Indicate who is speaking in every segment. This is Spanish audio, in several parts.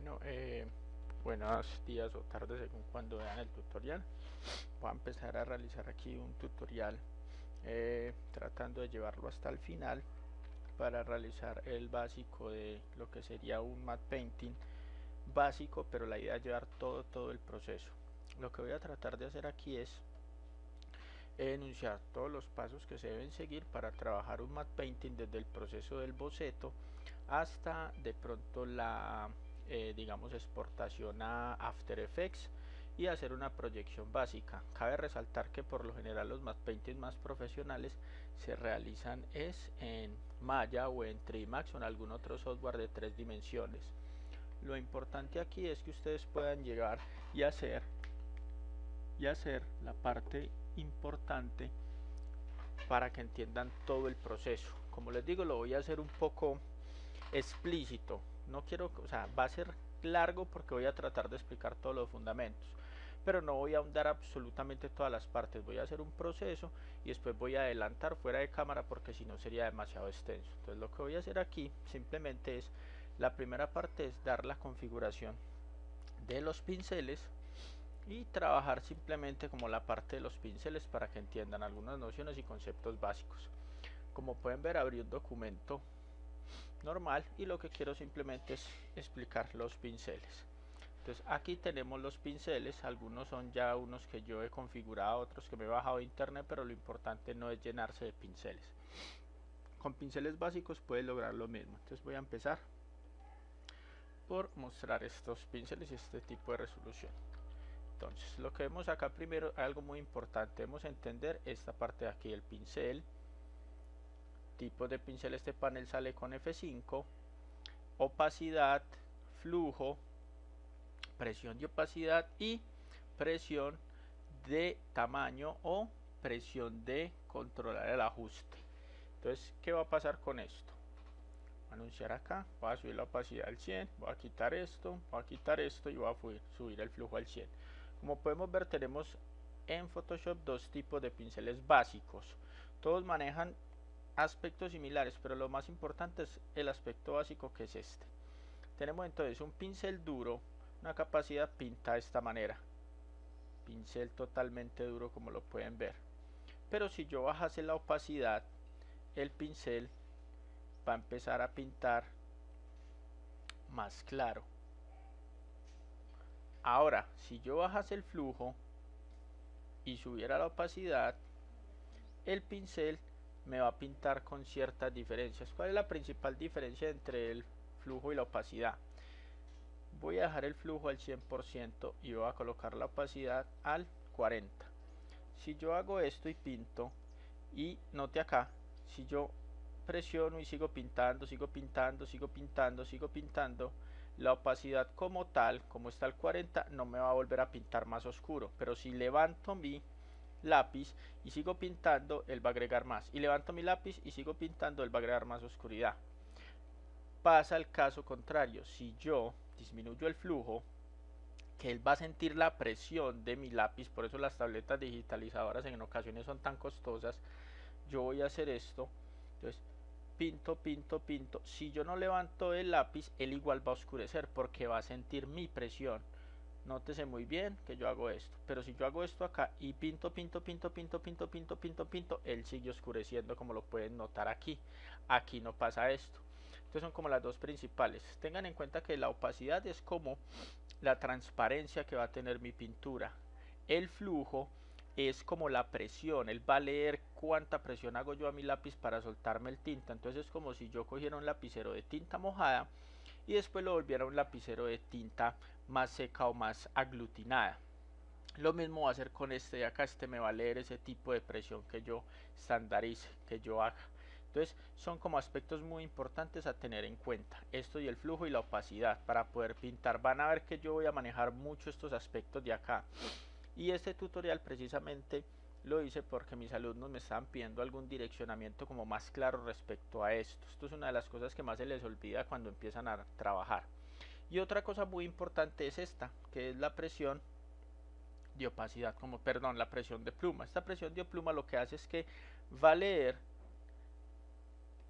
Speaker 1: Bueno, buenos días o tardes según cuando vean el tutorial. Voy a empezar a realizar aquí un tutorial tratando de llevarlo hasta el final para realizar el básico de lo que sería un matte painting básico, pero la idea es llevar todo el proceso. Lo que voy a tratar de hacer aquí es enunciar todos los pasos que se deben seguir para trabajar un matte painting desde el proceso del boceto hasta de pronto la digamos exportación a After Effects y hacer una proyección básica. Cabe resaltar que por lo general los matte paintings más profesionales se realizan es en Maya o en Trimax o en algún otro software de 3 dimensiones. Lo importante aquí es que ustedes puedan llegar y hacer la parte importante para que entiendan todo el proceso. Como les digo, lo voy a hacer un poco explícito. No quiero, o sea, va a ser largo porque voy a tratar de explicar todos los fundamentos, pero no voy a ahondar absolutamente todas las partes. Voy a hacer un proceso y después voy a adelantar fuera de cámara porque si no sería demasiado extenso. Entonces lo que voy a hacer aquí simplemente es, la primera parte es dar la configuración de los pinceles y trabajar simplemente como la parte de los pinceles para que entiendan algunas nociones y conceptos básicos. Como pueden ver, abrí un documento normal y lo que quiero simplemente es explicar los pinceles. Entonces aquí tenemos los pinceles, algunos son ya unos que yo he configurado, otros que me he bajado de internet, pero lo importante no es llenarse de pinceles. Con pinceles básicos puedes lograr lo mismo. Entonces voy a empezar por mostrar estos pinceles y este tipo de resolución. Entonces lo que vemos acá primero, algo muy importante, debemos entender esta parte de aquí, el pincel, tipos de pincel. Este panel sale con F5, opacidad, flujo, presión de opacidad y presión de tamaño o presión de controlar el ajuste. Entonces, ¿qué va a pasar con esto? Voy a anunciar acá, voy a subir la opacidad al 100, voy a quitar esto y voy a subir el flujo al 100. Como podemos ver, tenemos en Photoshop dos tipos de pinceles básicos. Todos manejan aspectos similares, pero lo más importante es el aspecto básico, que es este. Tenemos entonces un pincel duro, una capacidad pinta de esta manera, pincel totalmente duro como lo pueden ver, pero si yo bajase la opacidad, el pincel va a empezar a pintar más claro. Ahora, si yo bajase el flujo y subiera la opacidad, el pincel me va a pintar con ciertas diferencias. ¿Cuál es la principal diferencia entre el flujo y la opacidad? Voy a dejar el flujo al 100% y voy a colocar la opacidad al 40%. Si yo hago esto y pinto, y note acá, si yo presiono y sigo pintando, la opacidad como tal, como está al 40, no me va a volver a pintar más oscuro. Pero si levanto mi lápiz y sigo pintando, él va a agregar más. Y levanto mi lápiz y sigo pintando, él va a agregar más oscuridad. Pasa el caso contrario, si yo disminuyo el flujo, que él va a sentir la presión de mi lápiz, por eso las tabletas digitalizadoras en ocasiones son tan costosas. Yo voy a hacer esto, entonces pinto, si yo no levanto el lápiz, él igual va a oscurecer porque va a sentir mi presión. Nótese muy bien que yo hago esto, pero si yo hago esto acá y pinto, él sigue oscureciendo, como lo pueden notar aquí. Aquí no pasa esto. Entonces son como las dos principales. Tengan en cuenta que la opacidad es como la transparencia que va a tener mi pintura. El flujo es como la presión, él va a leer cuánta presión hago yo a mi lápiz para soltarme el tinta. Entonces es como si yo cogiera un lapicero de tinta mojada y después lo volviera un lapicero de tinta más seca o más aglutinada. Lo mismo va a hacer con este de acá, este me va a leer ese tipo de presión que yo estandarice, que yo haga. Entonces son como aspectos muy importantes a tener en cuenta, esto y el flujo y la opacidad para poder pintar. Van a ver que yo voy a manejar mucho estos aspectos de acá, y este tutorial precisamente lo hice porque mis alumnos me estaban pidiendo algún direccionamiento como más claro respecto a esto. Esto es una de las cosas que más se les olvida cuando empiezan a trabajar. Y otra cosa muy importante es esta, que es la presión de opacidad, la presión de pluma. Esta presión de pluma lo que hace es que va a leer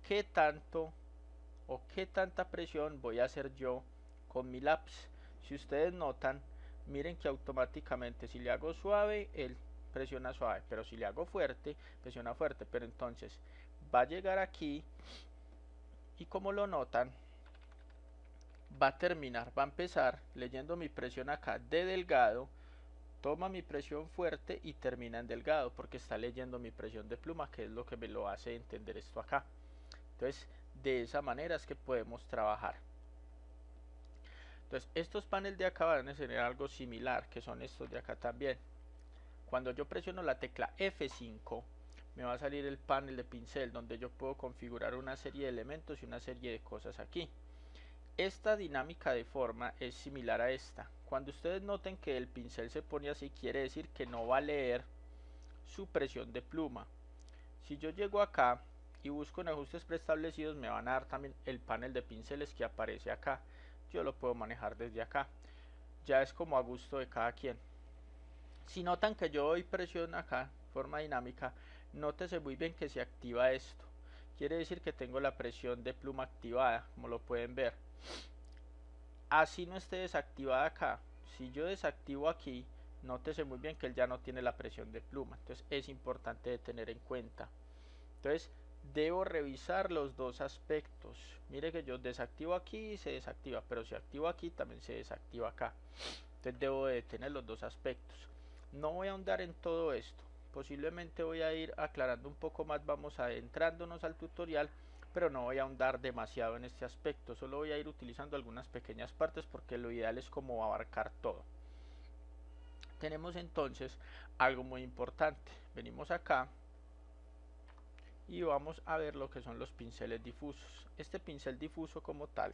Speaker 1: qué tanto o qué tanta presión voy a hacer yo con mi lápiz. Si ustedes notan, miren que automáticamente si le hago suave, él presiona suave, pero si le hago fuerte, presiona fuerte. Pero entonces va a llegar aquí y como lo notan, va a terminar, va a empezar leyendo mi presión acá de delgado, toma mi presión fuerte y termina en delgado porque está leyendo mi presión de pluma, que es lo que me lo hace entender esto acá. Entonces de esa manera es que podemos trabajar. Entonces estos paneles de acá van a tener algo similar, que son estos de acá también. Cuando yo presiono la tecla F5 me va a salir el panel de pincel donde yo puedo configurar una serie de elementos y una serie de cosas aquí. Esta dinámica de forma es similar a esta. Cuando ustedes noten que el pincel se pone así, quiere decir que no va a leer su presión de pluma. Si yo llego acá y busco en ajustes preestablecidos, me van a dar también el panel de pinceles que aparece acá. Yo lo puedo manejar desde acá. Ya es como a gusto de cada quien. Si notan que yo doy presión acá, forma dinámica, nótese muy bien que se activa esto. Quiere decir que tengo la presión de pluma activada, como lo pueden ver. Así no esté desactivada acá. Si yo desactivo aquí, nótese muy bien que él ya no tiene la presión de pluma. Entonces es importante de tener en cuenta. Entonces debo revisar los dos aspectos. Mire que yo desactivo aquí y se desactiva, pero si activo aquí también se desactiva acá. Entonces debo de tener los dos aspectos. No voy a ahondar en todo esto. Posiblemente voy a ir aclarando un poco más, vamos adentrándonos al tutorial, pero no voy a ahondar demasiado en este aspecto, solo voy a ir utilizando algunas pequeñas partes porque lo ideal es como abarcar todo. Tenemos entonces algo muy importante. Venimos acá y vamos a ver lo que son los pinceles difusos. Este pincel difuso como tal,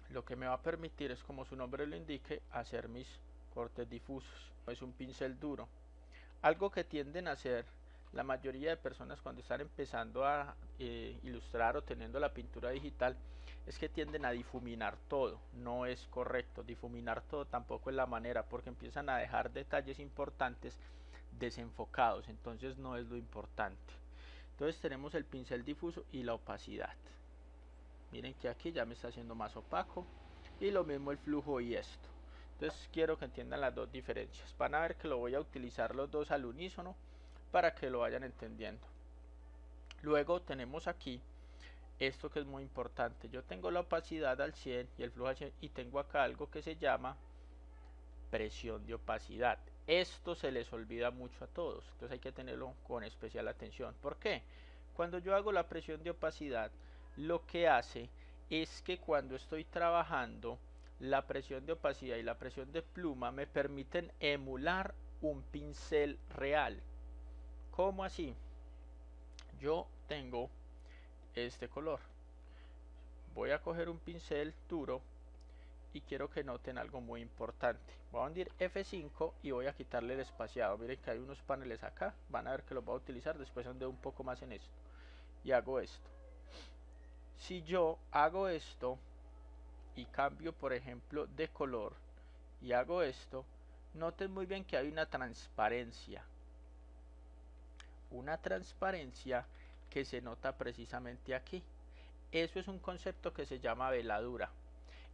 Speaker 1: lo que me va a permitir es, como su nombre lo indique, hacer mis cortes difusos. Es un pincel duro. Algo que tienden a hacer la mayoría de personas cuando están empezando a ilustrar o teniendo la pintura digital es que tienden a difuminar todo. No es correcto, difuminar todo tampoco es la manera, porque empiezan a dejar detalles importantes desenfocados, entonces no es lo importante. Entonces tenemos el pincel difuso y la opacidad. Miren que aquí ya me está haciendo más opaco, y lo mismo el flujo y esto. Entonces quiero que entiendan las dos diferencias. Van a ver que lo voy a utilizar los dos al unísono para que lo vayan entendiendo. Luego tenemos aquí esto que es muy importante. Yo tengo la opacidad al 100 y el flujo al 100, y tengo acá algo que se llama presión de opacidad. Esto se les olvida mucho a todos, entonces hay que tenerlo con especial atención. ¿Por qué? Cuando yo hago la presión de opacidad, lo que hace es que cuando estoy trabajando, la presión de opacidad y la presión de pluma me permiten emular un pincel real. ¿Cómo así? Yo tengo este color. Voy a coger un pincel duro y quiero que noten algo muy importante. Voy a hundir F5 y voy a quitarle el espaciado. Miren que hay unos paneles acá, van a ver que los voy a utilizar, después hunde un poco más en esto y hago esto. Si yo hago esto y cambio por ejemplo de color y hago esto, noten muy bien que hay una transparencia que se nota precisamente aquí. Eso es un concepto que se llama veladura.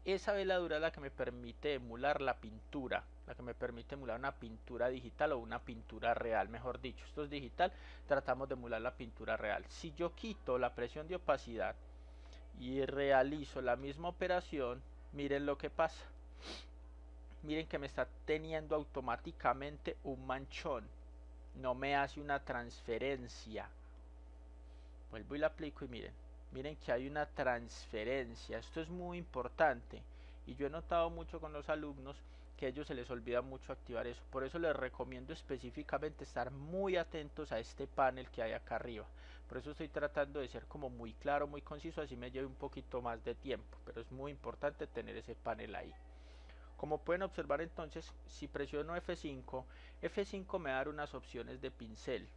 Speaker 1: Esa veladura es la que me permite emular la pintura, la que me permite emular una pintura digital o una pintura real, mejor dicho. Esto es digital, tratamos de emular la pintura real. Si yo quito la presión de opacidad y realizo la misma operación, miren lo que pasa. Miren que me está teniendo automáticamente un manchón, no me hace una transferencia. Vuelvo y la aplico y miren que hay una transferencia. Esto es muy importante y yo he notado mucho con los alumnos que a ellos se les olvida mucho activar eso. Por eso les recomiendo específicamente estar muy atentos a este panel que hay acá arriba. Por eso estoy tratando de ser como muy claro, muy conciso, así me lleve un poquito más de tiempo, pero es muy importante tener ese panel ahí. Como pueden observar entonces, si presiono F5, F5 me va a dar unas opciones de pincel.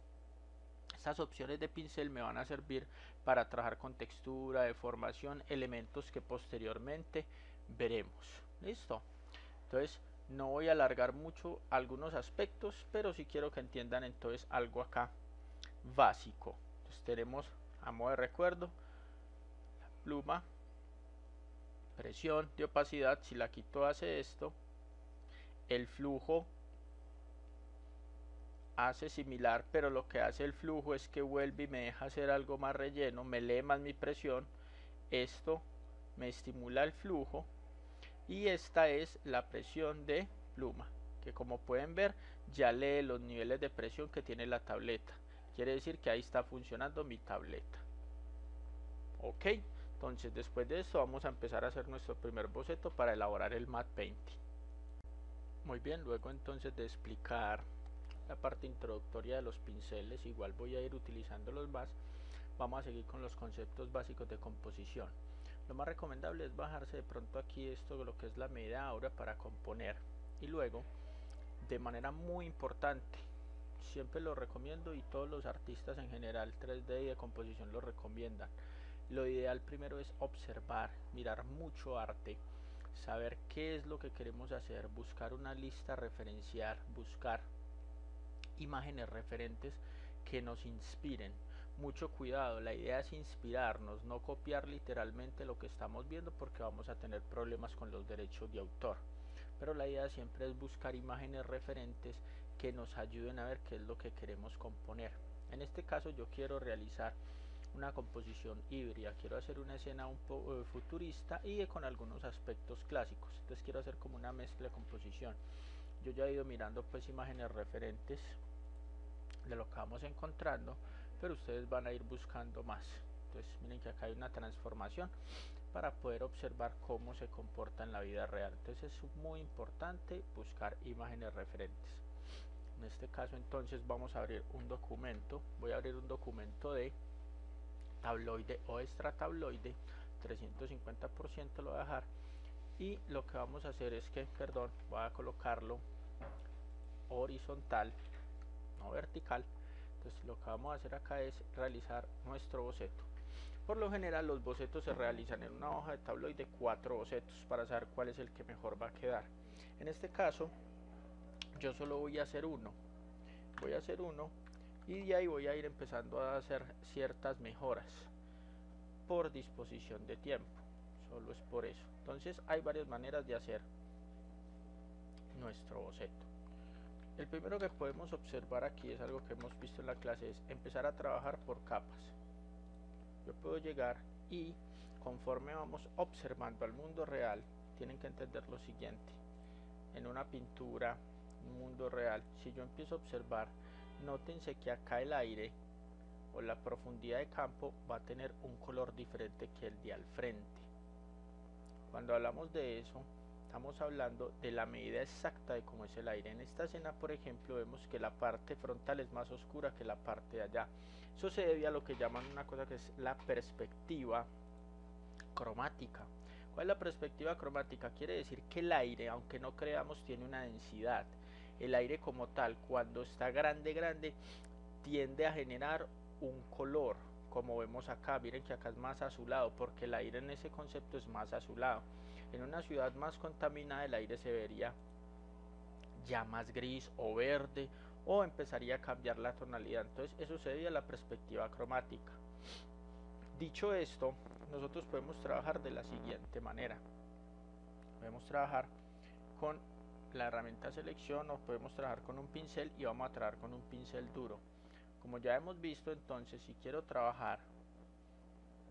Speaker 1: Estas opciones de pincel me van a servir para trabajar con textura, deformación, elementos que posteriormente veremos. ¿Listo? Entonces no voy a alargar mucho algunos aspectos, pero sí quiero que entiendan entonces algo acá básico. Entonces tenemos, a modo de recuerdo, la pluma, presión de opacidad, si la quito hace esto, el flujo hace similar, pero lo que hace el flujo es que vuelve y me deja hacer algo más relleno, me lee más mi presión, esto me estimula el flujo, y esta es la presión de pluma, que como pueden ver ya lee los niveles de presión que tiene la tableta, quiere decir que ahí está funcionando mi tableta. Ok, entonces después de esto vamos a empezar a hacer nuestro primer boceto para elaborar el matte painting. Muy bien, luego entonces de explicar la parte introductoria de los pinceles, igual voy a ir utilizándolos más, vamos a seguir con los conceptos básicos de composición. Lo más recomendable es bajarse de pronto aquí esto, lo que es la medida aura para componer, y luego, de manera muy importante, siempre lo recomiendo y todos los artistas en general 3D y de composición lo recomiendan, lo ideal primero es observar, mirar mucho arte, saber qué es lo que queremos hacer, buscar una lista referencial, buscar imágenes referentes que nos inspiren. Mucho cuidado, la idea es inspirarnos, no copiar literalmente lo que estamos viendo porque vamos a tener problemas con los derechos de autor. Pero la idea siempre es buscar imágenes referentes que nos ayuden a ver qué es lo que queremos componer. En este caso yo quiero realizar una composición híbrida, quiero hacer una escena un poco futurista y con algunos aspectos clásicos, entonces quiero hacer como una mezcla de composición. Yo ya he ido mirando pues imágenes referentes de lo que vamos encontrando, pero ustedes van a ir buscando más. Entonces miren que acá hay una transformación para poder observar cómo se comporta en la vida real. Entonces es muy importante buscar imágenes referentes. En este caso entonces vamos a abrir un documento, voy a abrir un documento de tabloide o extra tabloide, 350% lo voy a dejar, y lo que vamos a hacer es que, perdón, voy a colocarlo horizontal, no vertical. Entonces lo que vamos a hacer acá es realizar nuestro boceto. Por lo general los bocetos se realizan en una hoja de tabloide 4 bocetos para saber cuál es el que mejor va a quedar. En este caso yo solo voy a hacer uno, y de ahí voy a ir empezando a hacer ciertas mejoras por disposición de tiempo, solo es por eso. Entonces hay varias maneras de hacer nuestro boceto. El primero que podemos observar aquí es algo que hemos visto en la clase, es empezar a trabajar por capas. Yo puedo llegar y conforme vamos observando al mundo real, tienen que entender lo siguiente: en una pintura, un mundo real, si yo empiezo a observar, nótense que acá el aire o la profundidad de campo va a tener un color diferente que el de al frente. Cuando hablamos de eso, estamos hablando de la medida exacta de cómo es el aire. En esta escena, por ejemplo, vemos que la parte frontal es más oscura que la parte de allá. Eso se debe a lo que llaman una cosa que es la perspectiva cromática. ¿Cuál es la perspectiva cromática? Quiere decir que el aire, aunque no creamos, tiene una densidad. El aire como tal, cuando está grande, tiende a generar un color, como vemos acá. Miren que acá es más azulado, porque el aire en ese concepto es más azulado. En una ciudad más contaminada el aire se vería ya más gris o verde, o empezaría a cambiar la tonalidad. Entonces eso se debe a la perspectiva cromática. Dicho esto, nosotros podemos trabajar de la siguiente manera. Podemos trabajar con la herramienta selección, o podemos trabajar con un pincel, y vamos a trabajar con un pincel duro. Como ya hemos visto, entonces si quiero trabajar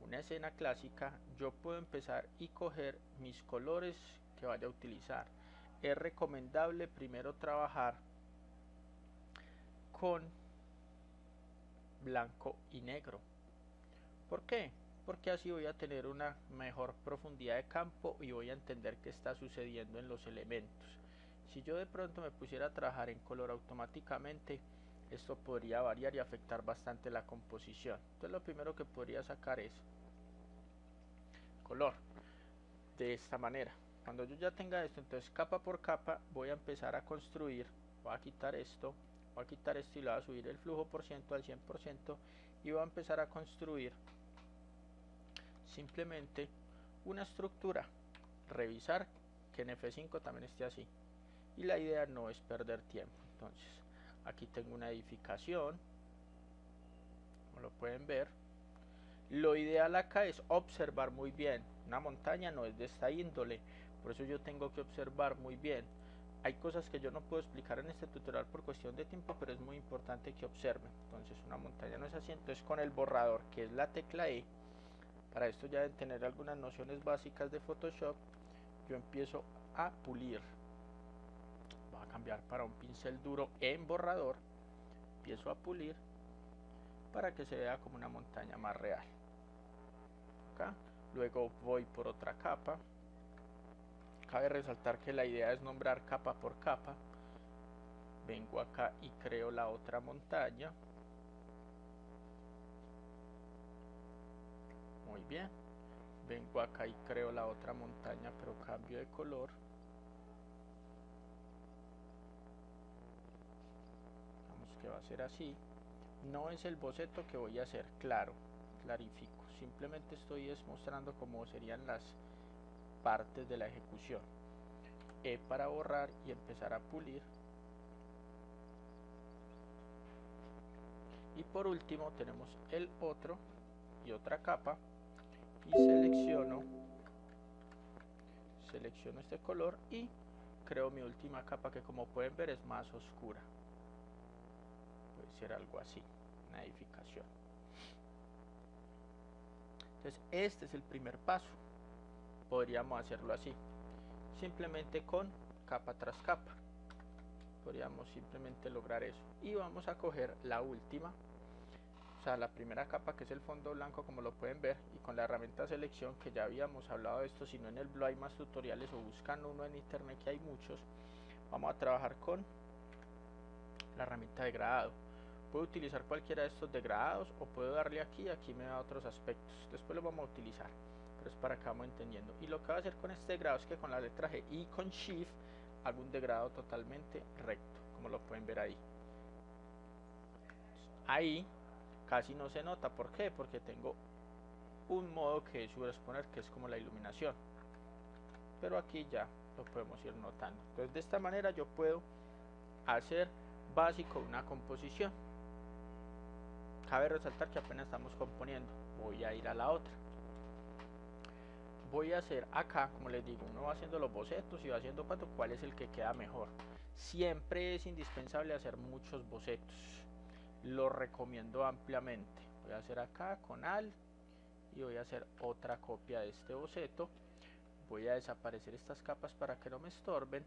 Speaker 1: una escena clásica, yo puedo empezar y coger mis colores que vaya a utilizar. Es recomendable primero trabajar con blanco y negro. ¿Por qué? Porque así voy a tener una mejor profundidad de campo y voy a entender qué está sucediendo en los elementos. Si yo de pronto me pusiera a trabajar en color automáticamente, esto podría variar y afectar bastante la composición. Entonces lo primero que podría sacar es color de esta manera. Cuando yo ya tenga esto, entonces capa por capa voy a empezar a construir. Voy a quitar esto y le voy a subir el flujo por ciento al 100%, y voy a empezar a construir simplemente una estructura. Revisar que en F5 también esté así, y la idea no es perder tiempo. Entonces aquí tengo una edificación, como lo pueden ver. Lo ideal acá es observar muy bien, Una montaña no es de esta índole, por eso yo tengo que observar muy bien. Hay cosas que yo no puedo explicar en este tutorial por cuestión de tiempo, pero es muy importante que observen. Entonces una montaña no es así. Entonces con el borrador, que es la tecla E, para esto ya deben tener algunas nociones básicas de Photoshop, yo empiezo a pulir. Voy a cambiar para un pincel duro en borrador, empiezo a pulir para que se vea como una montaña más real. Acá. Luego voy por otra capa. Cabe resaltar que la idea es nombrar capa por capa. Vengo acá y creo la otra montaña. Muy bien. Vengo acá y creo la otra montaña, pero cambio de color. Vamos que va a ser así. No es el boceto que voy a hacer, claro, clarifico. Simplemente estoy mostrando cómo serían las partes de la ejecución. E para borrar y empezar a pulir. Y por último tenemos el otro y otra capa. Y selecciono este color y creo mi última capa, que como pueden ver es más oscura. Puede ser algo así, una edificación. Entonces este es el primer paso. Podríamos hacerlo así, simplemente con capa tras capa. Podríamos simplemente lograr eso. Y vamos a coger la última, o sea, la primera capa, que es el fondo blanco, como lo pueden ver, y con la herramienta selección, que ya habíamos hablado de esto, si no en el blog hay más tutoriales, o buscan uno en internet, que hay muchos. Vamos a trabajar con la herramienta de degradado. Puedo utilizar cualquiera de estos degradados, o puedo darle aquí me da otros aspectos. Después lo vamos a utilizar, pero es para que vamos entendiendo. Y lo que voy a hacer con este degradado es que con la letra G y con Shift hago un degradado totalmente recto, como lo pueden ver ahí. Ahí casi no se nota. ¿Por qué? Porque tengo un modo que es superponer, que es como la iluminación, pero aquí ya lo podemos ir notando. Entonces de esta manera yo puedo hacer básico una composición. Cabe resaltar que apenas estamos componiendo. Voy a ir a la otra. Voy a hacer acá, como les digo, uno va haciendo los bocetos y va haciendo cuál es el que queda mejor. Siempre es indispensable hacer muchos bocetos, lo recomiendo ampliamente. Voy a hacer acá con Alt y voy a hacer otra copia de este boceto. Voy a desaparecer estas capas para que no me estorben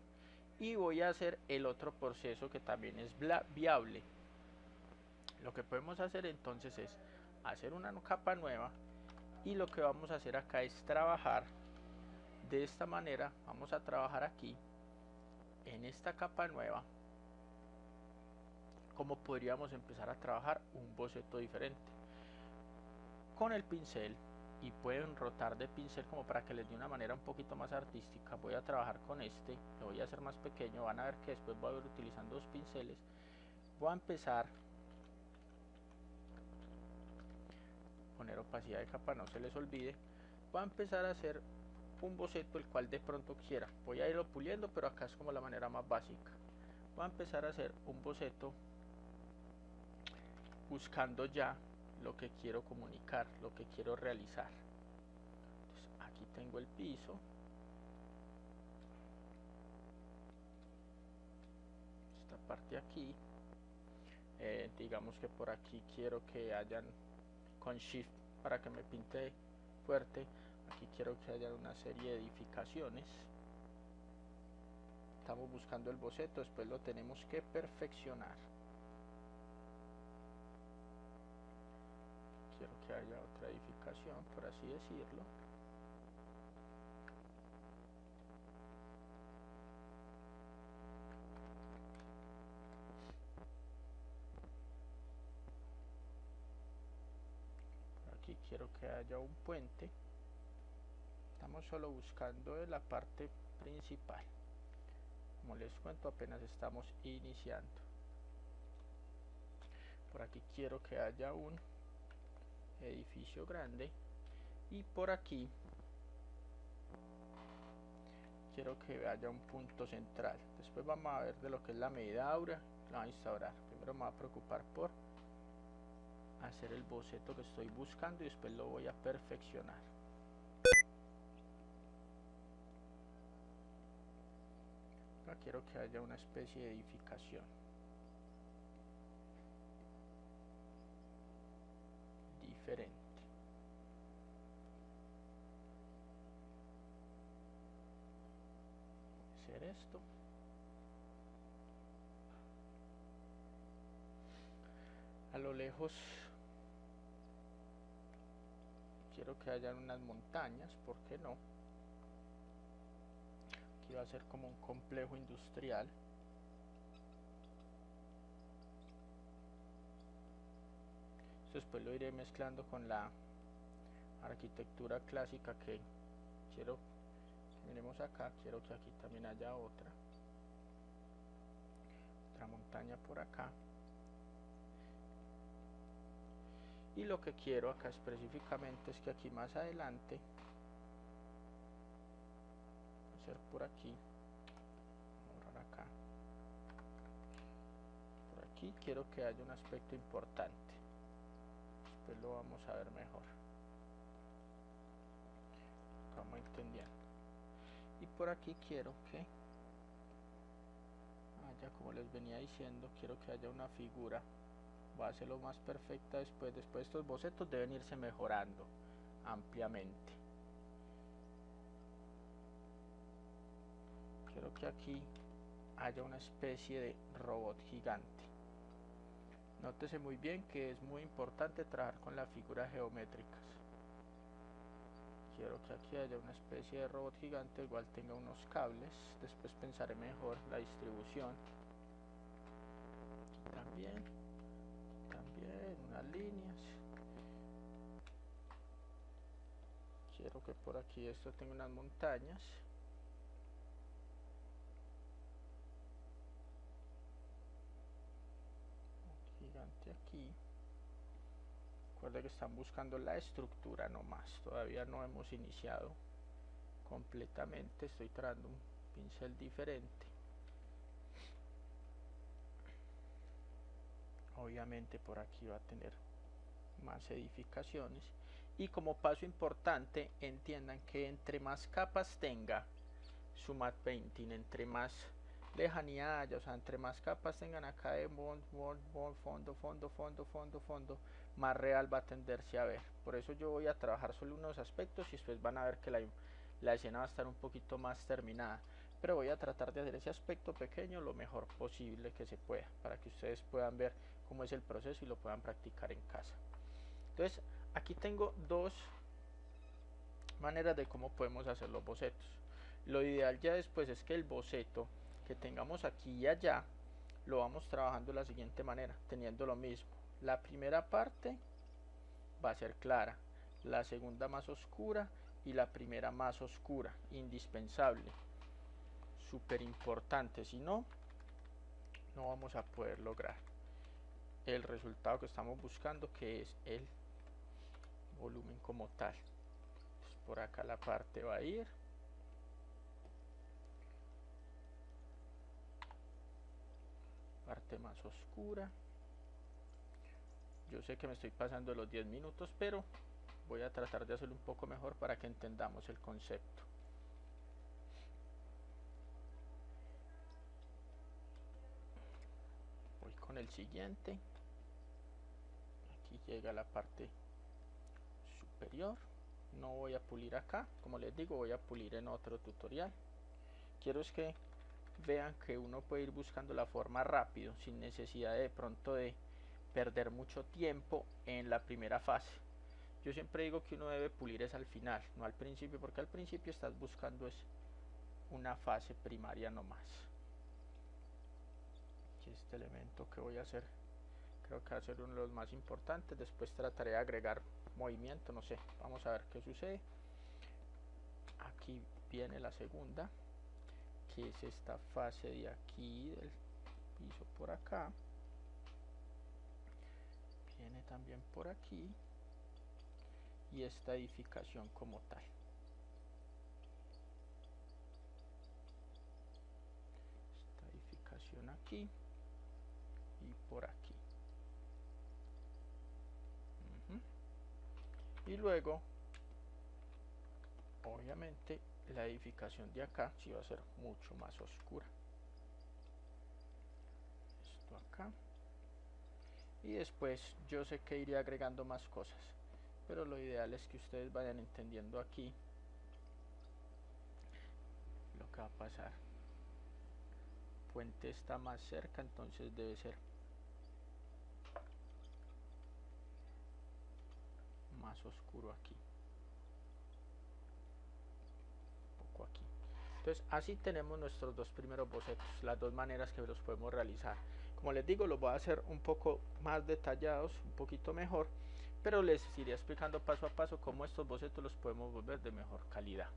Speaker 1: y voy a hacer el otro proceso, que también es viable. Lo que podemos hacer entonces es hacer una capa nueva, y lo que vamos a hacer acá es trabajar de esta manera. Vamos a trabajar aquí en esta capa nueva como podríamos empezar a trabajar un boceto diferente con el pincel, y pueden rotar de pincel como para que les dé una manera un poquito más artística. Voy a trabajar con este, lo voy a hacer más pequeño, van a ver que después voy a ir utilizando dos pinceles. Voy a empezar poner opacidad de capa, no se les olvide. Voy a empezar a hacer un boceto el cual de pronto quiera. Voy a irlo puliendo, pero acá es como la manera más básica. Voy a empezar a hacer un boceto buscando ya lo que quiero comunicar, lo que quiero realizar. Entonces, aquí tengo el piso. Esta parte aquí. Digamos que por aquí quiero que hayan con Shift para que me pinte fuerte. Aquí quiero que haya una serie de edificaciones. Estamos buscando el boceto, después lo tenemos que perfeccionar. Quiero que haya otra edificación, por así decirlo. Por aquí quiero que haya un puente. Estamos solo buscando la parte principal. Como les cuento, apenas estamos iniciando. Por aquí quiero que haya un edificio grande, y por aquí quiero que haya un punto central. Después vamos a ver de lo que es la medida áurea, la vamos a instaurar. Primero me voy a preocupar por hacer el boceto que estoy buscando y después lo voy a perfeccionar. acá quiero que haya una especie de edificación diferente. Hacer esto. A lo lejos quiero que haya unas montañas, ¿por qué no? Aquí va a ser como un complejo industrial. Esto después lo iré mezclando con la arquitectura clásica que quiero que miremos acá. Quiero que aquí también haya otra montaña por acá. Y lo que quiero acá específicamente es que aquí más adelante, hacer por aquí, borrar acá, por aquí quiero que haya un aspecto importante, después lo vamos a ver mejor, vamos entendiendo. Y por aquí quiero que haya, como les venía diciendo, quiero que haya una figura base lo más perfecta. Después estos bocetos deben irse mejorando ampliamente. Quiero que aquí haya una especie de robot gigante. Nótese muy bien que es muy importante trabajar con las figuras geométricas. Quiero que aquí haya una especie de robot gigante, igual tenga unos cables. Después pensaré mejor la distribución. También unas líneas. Quiero que por aquí esto tenga unas montañas. Gigante aquí. Recuerda que están buscando la estructura nomás, todavía no hemos iniciado completamente, estoy trayendo un pincel diferente. Obviamente por aquí va a tener más edificaciones, y como paso importante entiendan que entre más capas tenga su matte painting, entre más lejanía haya, o sea, entre más capas tengan acá de fondo, más real va a tenderse a ver. Por eso yo voy a trabajar solo unos aspectos y después van a ver que la escena va a estar un poquito más terminada, pero voy a tratar de hacer ese aspecto pequeño lo mejor posible que se pueda, para que ustedes puedan ver cómo es el proceso y lo puedan practicar en casa. Entonces aquí tengo dos maneras de cómo podemos hacer los bocetos. Lo ideal ya después es que el boceto que tengamos aquí y allá lo vamos trabajando de la siguiente manera, teniendo lo mismo. La primera parte va a ser clara, la segunda más oscura y la primera más oscura, indispensable, súper importante, si no, no vamos a poder lograr el resultado que estamos buscando, que es el volumen como tal. Entonces, por acá la parte va a ir, parte más oscura. Yo sé que me estoy pasando de los 10 minutos, pero voy a tratar de hacerlo un poco mejor para que entendamos el concepto. Voy con el siguiente. Aquí llega la parte superior. No voy a pulir acá, como les digo, voy a pulir en otro tutorial. Quiero es que vean que uno puede ir buscando la forma rápido, sin necesidad de pronto de perder mucho tiempo en la primera fase. Yo siempre digo que uno debe pulir es al final, no al principio, porque al principio estás buscando es una fase primaria nomás. Aquí este elemento que voy a hacer, creo que va a ser uno de los más importantes. Después trataré de agregar movimiento, no sé, vamos a ver qué sucede. Aquí viene la segunda, que es esta fase de aquí del piso por acá, viene también por aquí, y esta edificación como tal. Esta edificación aquí y por aquí. Y luego, obviamente, la edificación de acá sí va a ser mucho más oscura. esto acá. Y después yo sé que iré agregando más cosas, pero lo ideal es que ustedes vayan entendiendo aquí lo que va a pasar. Puente está más cerca, entonces debe ser más oscuro aquí, un poco aquí. Entonces así tenemos nuestros dos primeros bocetos, las dos maneras que los podemos realizar. Como les digo, los voy a hacer un poco más detallados, un poquito mejor, pero les iré explicando paso a paso cómo estos bocetos los podemos volver de mejor calidad.